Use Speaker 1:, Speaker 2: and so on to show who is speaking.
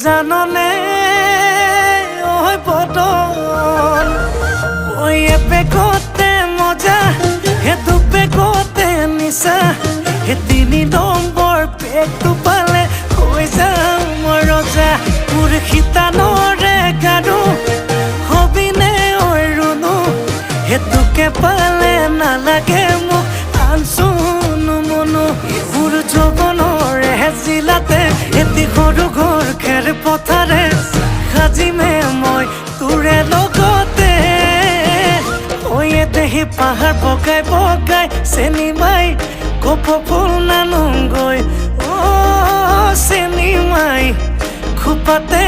Speaker 1: জাননে ওই বদন ওই পেকতে মজা হে দু পেকতে নিচা হে 3 নম্বৰ পেকটো পালে হৈ যাওঁ মই ৰজা মোৰ শীতানৰে গাৰু হবিনে ঐ ৰুণু হেতুকে পালে নালাগে মোক আনচুনো মনো মোৰ যৌৱনৰে জিলাতে এটি সৰু ঘৰ খেৰ পথাৰে সাজিমে মই তোৰে লগতে ঐ দেহি পাহাৰ বগাই বগাই চেনি মাই কপৌ ফুল নানোগৈ চেনি মাই খোপাতে